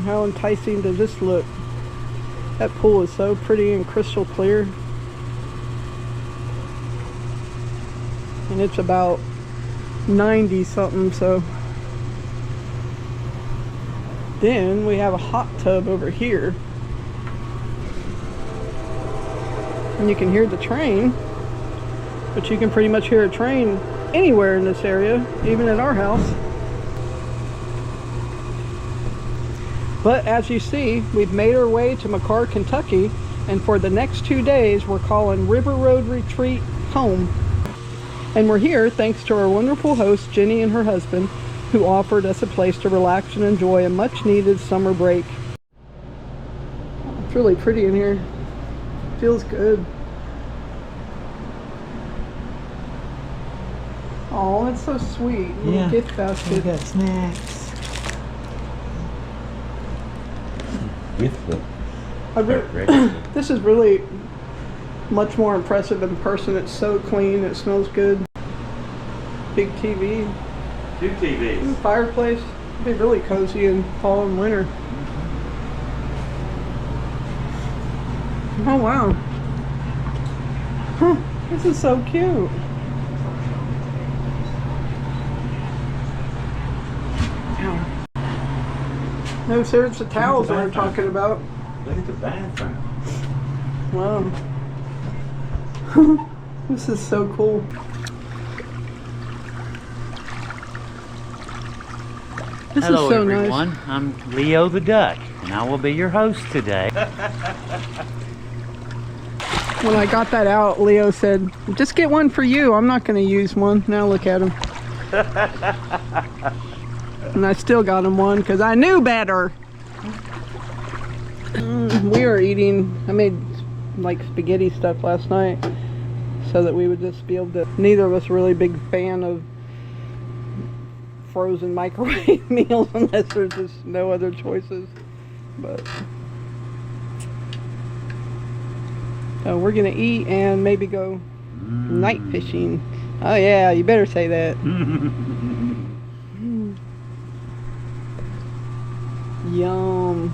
how enticing does this look? That pool is so pretty and crystal clear. And it's about 90 something, so. Then we have a hot tub over here. And you can hear the train, but you can pretty much hear a train anywhere in this area, even at our house. But as you see, we've made our way to McCoy, Kentucky, and for the next 2 days we're calling River Road Retreat home. And we're here thanks to our wonderful host Jenny and her husband, who offered us a place to relax and enjoy a much needed summer break. It's really pretty in here. Feels good. Oh, that's so sweet. Little gift basket. We got snacks. This is really much more impressive in person. It's so clean. It smells good. Big TV. 2 TVs. Fireplace. It'd be really cozy in fall and winter. Oh wow. Huh, this is so cute. Ow. No, sir, it's the towels that we're talking about. Look at the bathroom. Wow. This is so cool. This Hello, is so everyone. Nice. I'm Leo the Duck, and I will be your host today. When I got that out, Leo said, just get one for you. I'm not going to use one. Now look at him. And I still got him one because I knew better. We are eating, I made like spaghetti stuff last night so that we would just be able to, neither of us are really big fan of frozen microwave meals unless there's just no other choices. But so we're gonna eat and maybe go night fishing. Oh yeah, you better say that. Yum.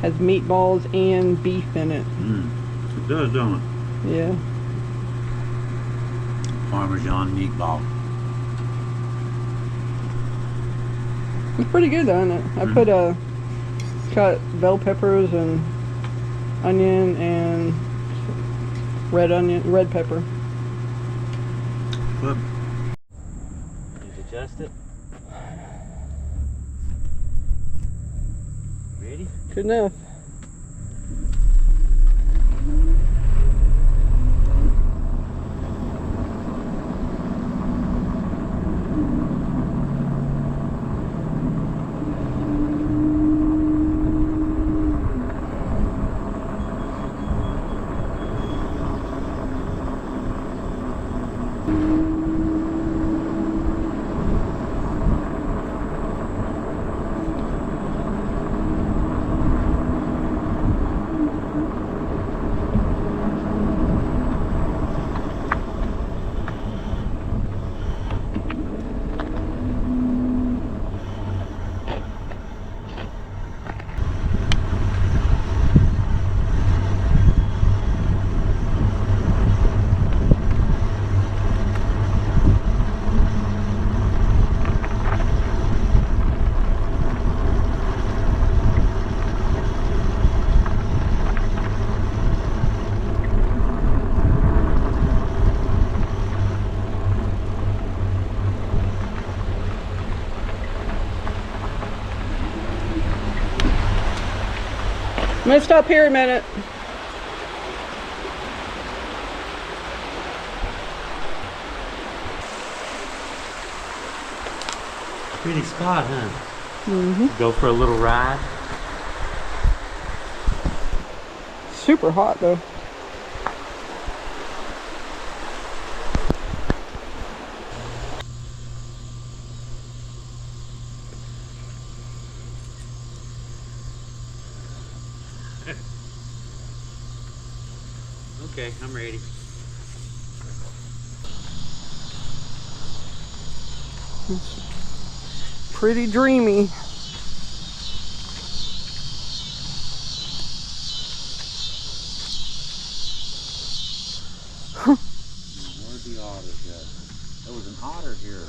Has meatballs and beef in it. It does, don't it? Yeah. Parmesan meatball. It's pretty good though, isn't it? I put cut bell peppers and onion and red pepper. Good. Just adjust it. Ready? Good enough. I'm gonna stop here a minute. Pretty spot, huh? Mm-hmm. Go for a little ride. Super hot though. Okay, I'm ready. It's pretty dreamy. There was an otter here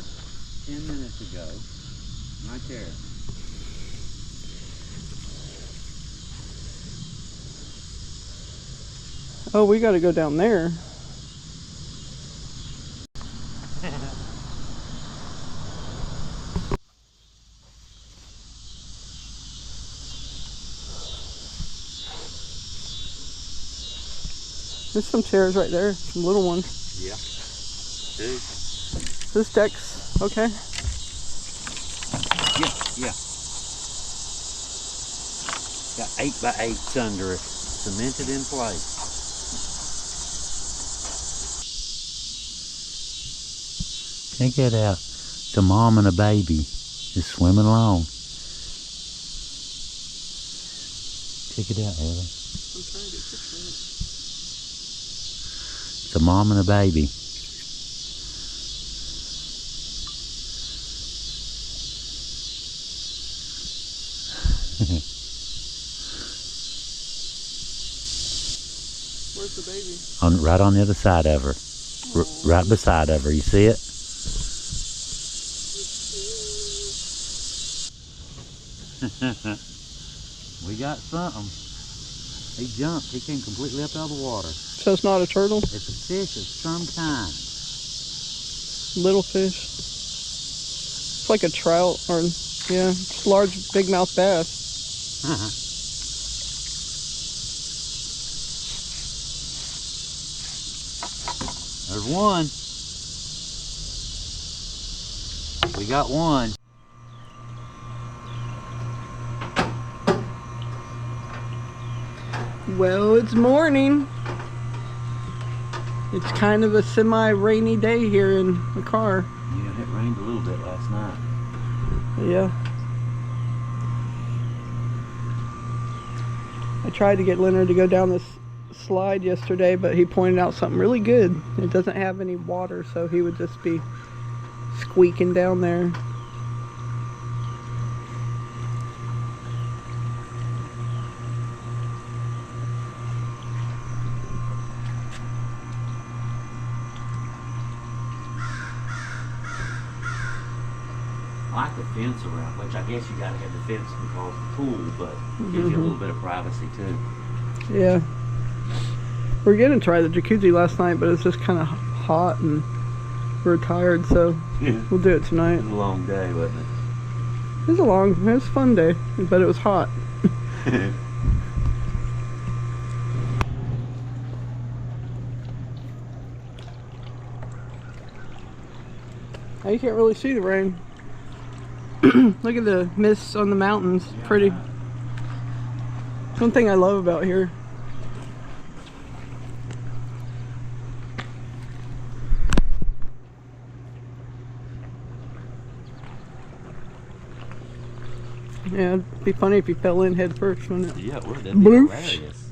10 minutes ago. Right there. Oh, we got to go down there. There's some chairs right there, some little ones. Yeah. Dude. This deck's okay. Yeah. Got 8x8s under it, cemented in place. Check it out. It's a mom and a baby just swimming along. Check it out, Heather. I'm trying to get picture of it. It's a mom and a baby. Where's the baby? Right on the other side of her. Right beside of her. You see it? We got something. He jumped. He came completely up out of the water. So it's not a turtle? It's a fish of some kind. Little fish. It's like a trout, or yeah, it's large big mouth bass. There's one. We got one. Well, it's morning. It's kind of a semi-rainy day here in the car. Yeah, it rained a little bit last night. Yeah. I tried to get Leonard to go down this slide yesterday, but he pointed out something really good. It doesn't have any water, so he would just be squeaking down there. I like the fence around, which I guess you gotta have the fence because of the pool, but it gives you a little bit of privacy too. Yeah. We're gonna try the jacuzzi last night, but it's just kind of hot and we're tired, so we'll do it tonight. It was a long day, wasn't it? It was a fun day, but it was hot. Now you can't really see the rain. Look at the mist on the mountains. Yeah. Pretty. One thing I love about here. Yeah, it'd be funny if you fell in head first, wouldn't it? Yeah, it would. That'd be Bloosh. hilarious.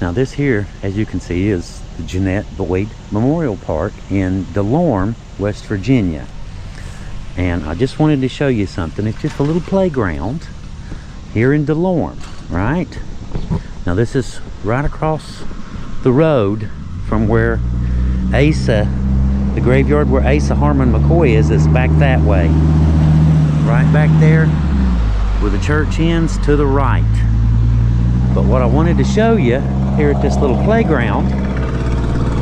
Now this here, as you can see, is the Jeanette Boyd Memorial Park in Delorme, West Virginia. And I just wanted to show you something. It's just a little playground here in Delorme, right? Now this is right across the road from where Asa, the graveyard where Asa Harmon McCoy is back that way. Right back there where the church ends to the right. But what I wanted to show you here at this little playground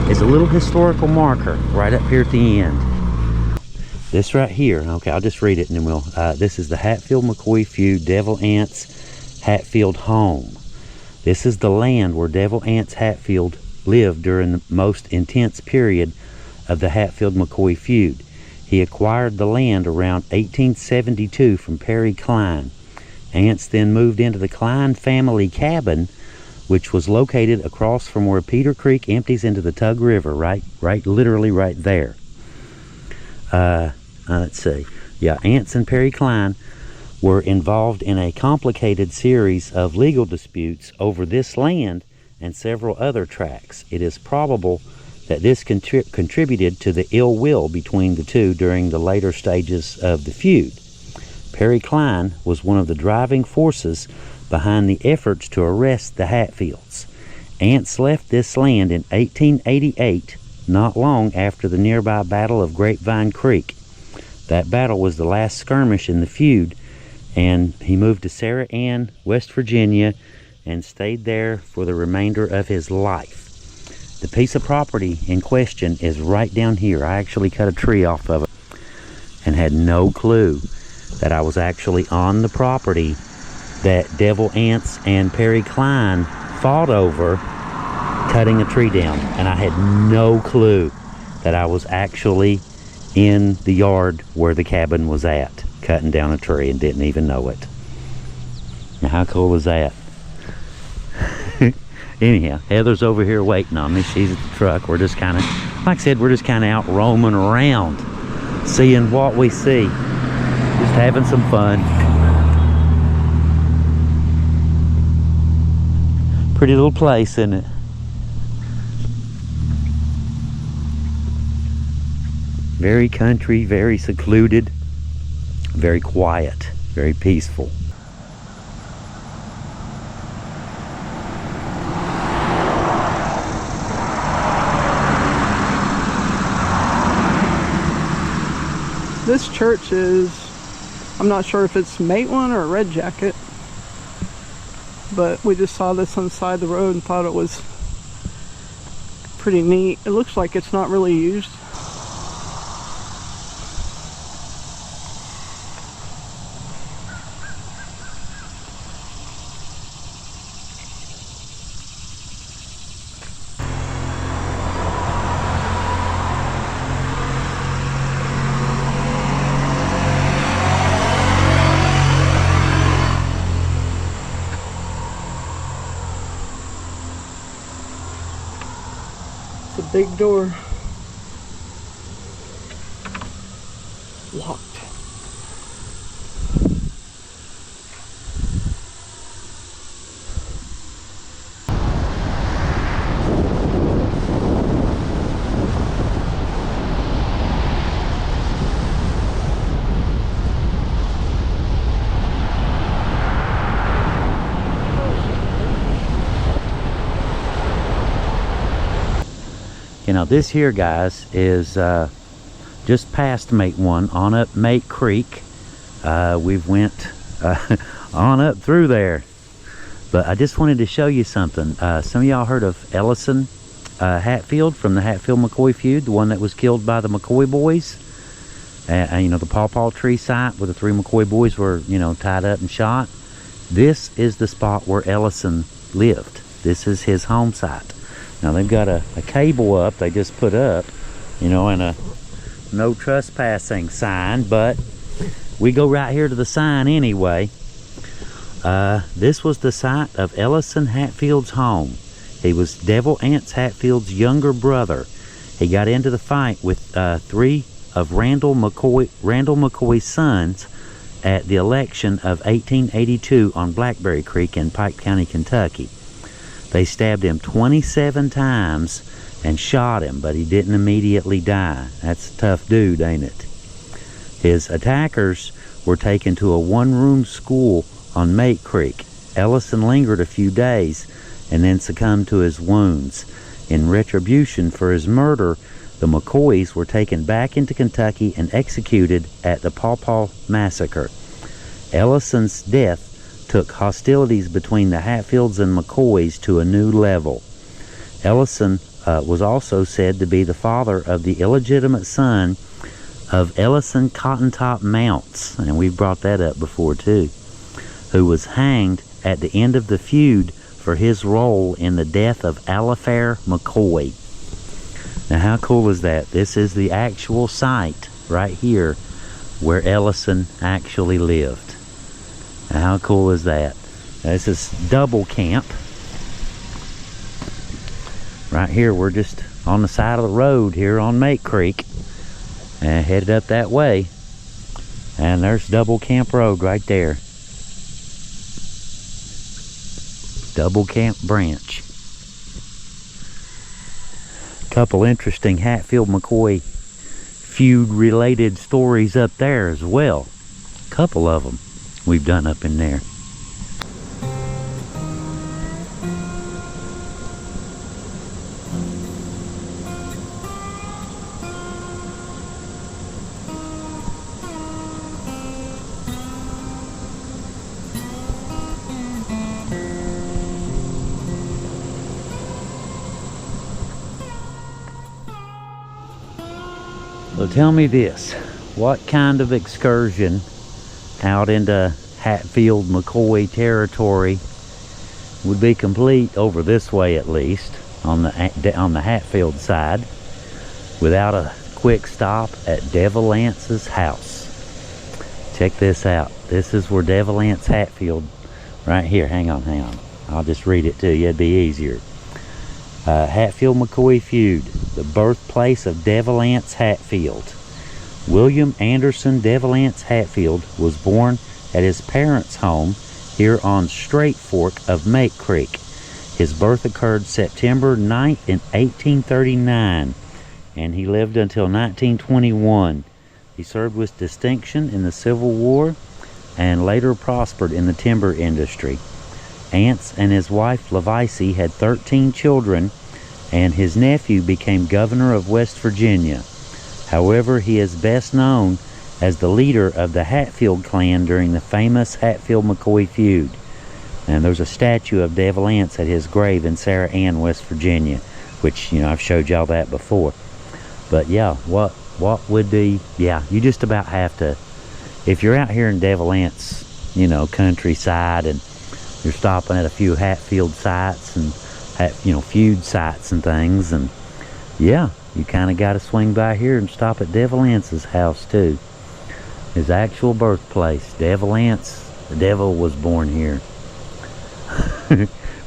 is a little historical marker right up here at the end. This right here, okay, I'll just read it and then we'll, this is the Hatfield-McCoy feud Devil Anse Hatfield home. This is the land where Devil Anse Hatfield lived during the most intense period of the Hatfield-McCoy feud. He acquired the land around 1872 from Perry Klein. Anse then moved into the Klein family cabin, which was located across from where Peter Creek empties into the Tug River, right literally right there. Let's see. Yeah, Anse and Perry Klein were involved in a complicated series of legal disputes over this land and several other tracts. It is probable that this contributed to the ill will between the two during the later stages of the feud. Perry Klein was one of the driving forces behind the efforts to arrest the Hatfields. Anse left this land in 1888, not long after the nearby Battle of Grapevine Creek. That battle was the last skirmish in the feud, and he moved to Sarah Ann, West Virginia, and stayed there for the remainder of his life. The piece of property in question is right down here. I actually cut a tree off of it and had no clue that I was actually on the property that Devil Anse and Perry Klein fought over cutting a tree down. And I had no clue that I was actually in the yard where the cabin was at, cutting down a tree, and didn't even know it. Now how cool was that? Anyhow, Heather's over here waiting on me. She's at the truck. We're just kind of, like I said, we're just kind of out roaming around, seeing what we see. Just having some fun. Pretty little place, isn't it? Very country, very secluded, very quiet, very peaceful. This church is, I'm not sure if it's Matewan or Red Jacket, but we just saw this on the side of the road and thought it was pretty neat. It looks like it's not really used. Big door. Locked. You know, this here, guys, is just past Matewan, on up Mate Creek. We've went on up through there. But I just wanted to show you something. Some of y'all heard of Ellison Hatfield from the Hatfield-McCoy feud, the one that was killed by the McCoy boys. You know, the pawpaw tree site where the 3 McCoy boys were, you know, tied up and shot. This is the spot where Ellison lived. This is his home site. Now they've got a cable up they just put up, you know, and a no trespassing sign, but we go right here to the sign anyway. This was the site of Ellison Hatfield's home. He was Devil Anse Hatfield's younger brother. He got into the fight with 3 of Randall McCoy's sons at the election of 1882 on Blackberry Creek in Pike County, Kentucky. They stabbed him 27 times and shot him, but he didn't immediately die. That's a tough dude, ain't it? His attackers were taken to a one-room school on Mate Creek. Ellison lingered a few days and then succumbed to his wounds. In retribution for his murder, the McCoys were taken back into Kentucky and executed at the Paw Paw Massacre. Ellison's death took hostilities between the Hatfields and McCoys to a new level. Ellison was also said to be the father of the illegitimate son of Ellison Cotton Top Mounts, and we've brought that up before too, who was hanged at the end of the feud for his role in the death of Alifair McCoy. Now how cool is that? This is the actual site right here where Ellison actually lived. Now how cool is that? Now, this is Double Camp. Right here, we're just on the side of the road here on Mate Creek and headed up that way. And there's Double Camp Road right there. Double Camp Branch. Couple interesting Hatfield-McCoy feud related stories up there as well. Couple of them we've done up in there. So tell me this, what kind of excursion out into Hatfield-McCoy territory would be complete over this way, at least on the Hatfield side, without a quick stop at Devil Anse's house? Check this out. This is where Devil Anse Hatfield, right here, hang on, I'll just read it to you, it'd be easier. Hatfield-McCoy feud, the birthplace of Devil Anse Hatfield. William Anderson Devil Anse Hatfield was born at his parents' home here on Straight Fork of Mate Creek. His birth occurred September 9th in 1839, and he lived until 1921. He served with distinction in the Civil War and later prospered in the timber industry. Anse and his wife Levice had 13 children, and his nephew became governor of West Virginia. However, he is best known as the leader of the Hatfield clan during the famous Hatfield-McCoy feud. And there's a statue of Devil Anse at his grave in Sarah Ann, West Virginia, which, you know, I've showed y'all that before. But yeah, what would be, yeah, you just about have to, if you're out here in Devil Anse, you know, countryside, and you're stopping at a few Hatfield sites and feud sites and things, and yeah, you kind of got to swing by here and stop at Devil Anse's house too. His actual birthplace, Devil Anse. The devil was born here.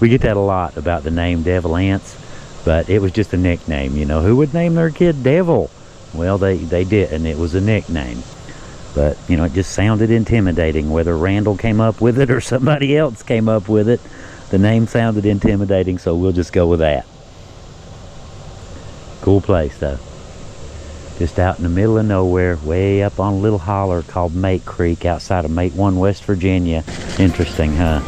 We get that a lot about the name Devil Anse, but it was just a nickname. You know, who would name their kid Devil? Well, they did, and it was a nickname. But, you know, it just sounded intimidating. Whether Randall came up with it or somebody else came up with it, the name sounded intimidating, so we'll just go with that. Cool place, though. Just out in the middle of nowhere, way up on a little holler called Mate Creek outside of Matewan, West Virginia. Interesting, huh?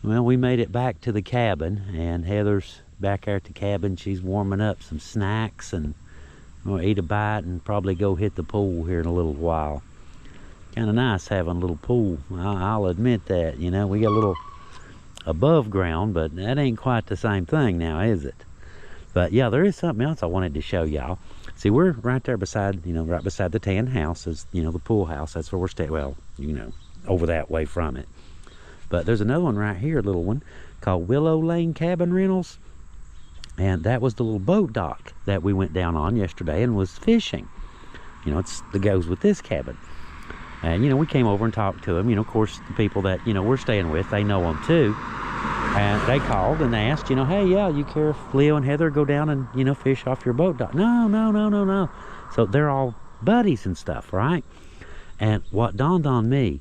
Well, we made it back to the cabin, and Heather's back there at the cabin. She's warming up some snacks, and we'll eat a bite and probably go hit the pool here in a little while. Kind of nice having a little pool. I'll admit that. You know, we got a little above ground, but that ain't quite the same thing now, is it? But yeah, there is something else I wanted to show y'all. See, we're right there beside, right beside the tan house is, the pool house. That's where we're staying. Well, over that way from it. But there's another one right here, a little one, called Willow Lane Cabin Rentals. And that was the little boat dock that we went down on yesterday and was fishing. It goes with this cabin. And, we came over and talked to them. Of course, the people that, we're staying with, they know them too. And they called and asked, you know, hey, yeah, you care if Leo and Heather go down and, you know, fish off your boat dock? No, no, no, no, no. So they're all buddies and stuff, right? And what dawned on me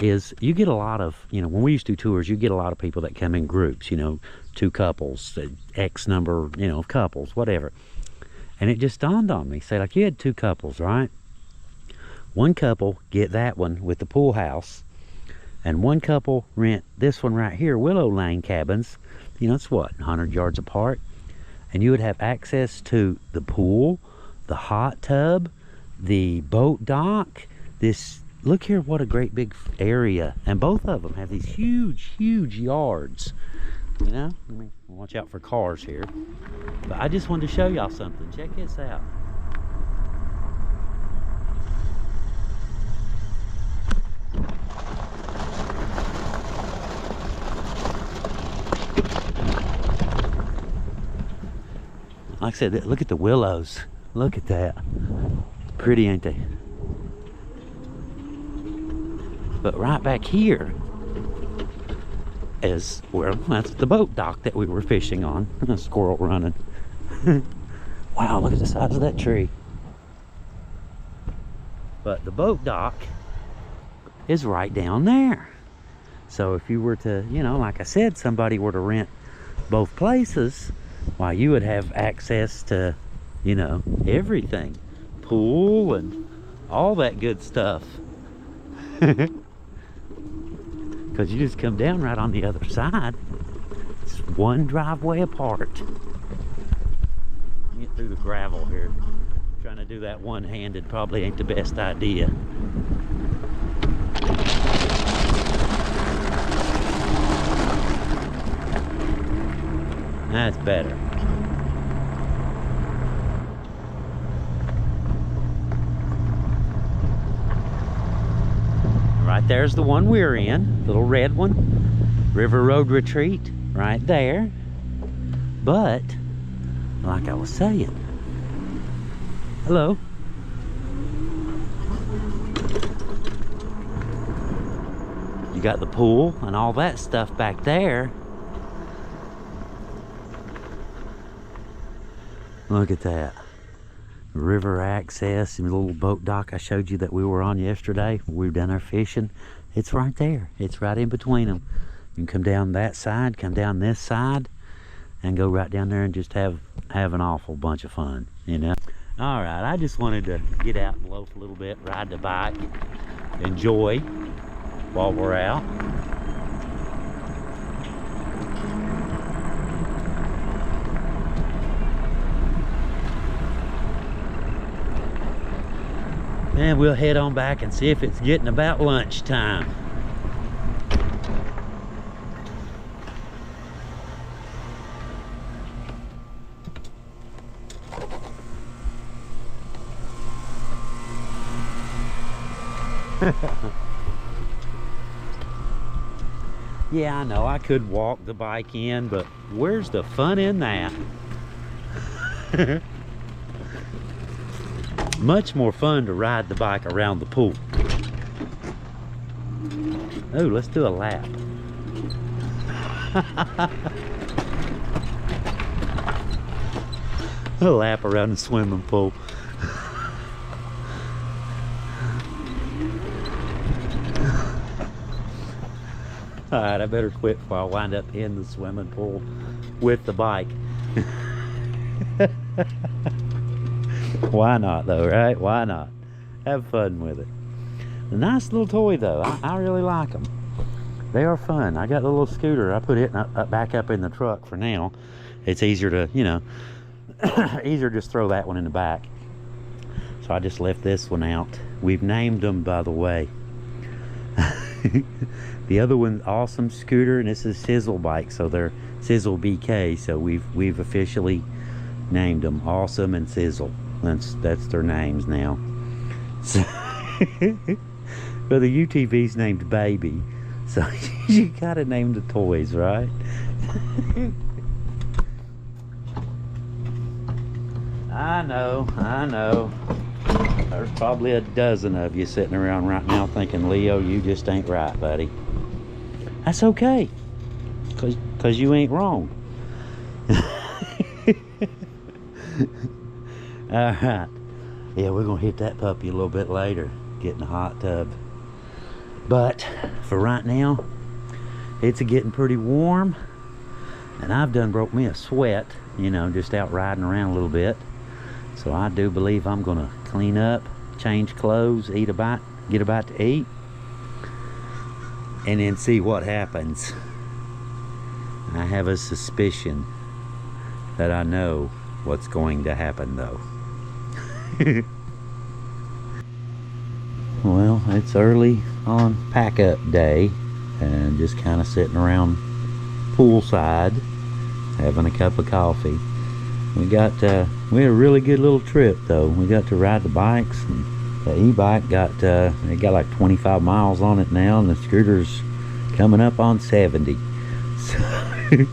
is you get a lot of, you know, when we used to do tours, you get a lot of people that come in groups, you know, 2 couples, X number, you know, of couples, whatever. And it just dawned on me, say like you had 2 couples, right? One couple get that one with the pool house, and one couple rent this one right here, Willow Lane Cabins. You know, it's what, 100 yards apart? And you would have access to the pool, the hot tub, the boat dock. This, look here, what a great big area. And both of them have these huge, huge yards. You know, let me watch out for cars here. But I just wanted to show y'all something. Check this out. Like I said, look at the willows. Look at that. Pretty, ain't they? But right back here is where, that's the boat dock that we were fishing on. A squirrel running. Wow, look at the size of that tree. But the boat dock is right down there. So if you were to, you know, like I said, somebody were to rent both places, why, you would have access to, you know, everything. Pool and all that good stuff. Because you just come down right on the other side. It's one driveway apart. Get through the gravel here. Trying to do that one-handed probably ain't the best idea. That's better. Right there's the one we're in, little red one. River Road Retreat, right there. But, like I was saying, hello. You got the pool and all that stuff back there. Look at that. River access and the little boat dock I showed you that we were on yesterday. We were down there fishing. It's right there. It's right in between them. You can come down that side, come down this side, and go right down there and just have an awful bunch of fun, you know. All right, I just wanted to get out and loaf a little bit, ride the bike, enjoy while we're out. And we'll head on back and see if it's getting about lunchtime. Yeah, I know I could walk the bike in, but where's the fun in that? Much more fun to ride the bike around the pool. Oh, let's do a lap. A lap around the swimming pool. All right, I better quit before I wind up in the swimming pool with the bike. Why not though, right? Why not? Have fun with it. A nice little toy though. I really like them. They are fun. I got the little scooter. I put it back up in the truck for now. It's easier to, you know, easier to just throw that one in the back. So I just left this one out. We've named them, by the way. The other one's Awesome Scooter, and this is Sizzle Bike, so they're Sizzle BK. So we've officially named them Awesome and Sizzle. That's their names now. So but the UTV's named Baby, so you gotta name the toys, right? I know. There's probably a dozen of you sitting around right now thinking, Leo, you just ain't right, buddy. That's okay. Cause you ain't wrong. Alright. Yeah, we're gonna hit that puppy a little bit later, get in the hot tub. But for right now, it's getting pretty warm, and I've done broke me a sweat, you know, just out riding around a little bit. So I do believe I'm gonna clean up, change clothes, eat a bite, get a bite to eat, and then see what happens. I have a suspicion that I know what's going to happen though. Well, it's early on pack-up day, and just kind of sitting around poolside having a cup of coffee. We had a really good little trip though. We got to ride the bikes, and the e-bike got it got like 25 miles on it now, and the scooter's coming up on 70. So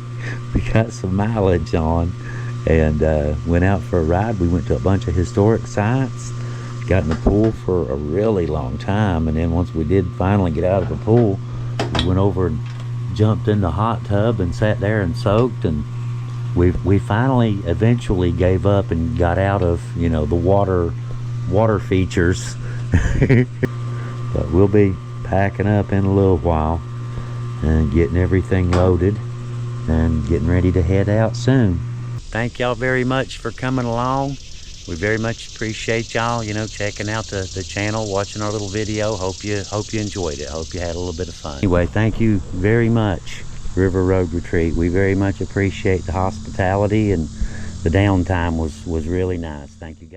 we got some mileage on, and went out for a ride. We went to a bunch of historic sites, got in the pool for a really long time, and then once we did finally get out of the pool, we went over and jumped in the hot tub and sat there and soaked, and we finally eventually gave up and got out of, you know, the water features. But we'll be packing up in a little while and getting everything loaded and getting ready to head out soon. Thank y'all very much for coming along. We very much appreciate y'all, you know, checking out the channel, watching our little video. Hope you enjoyed it. Hope you had a little bit of fun. Anyway, thank you very much, River Road Retreat. We very much appreciate the hospitality, and the downtime was really nice. Thank you guys.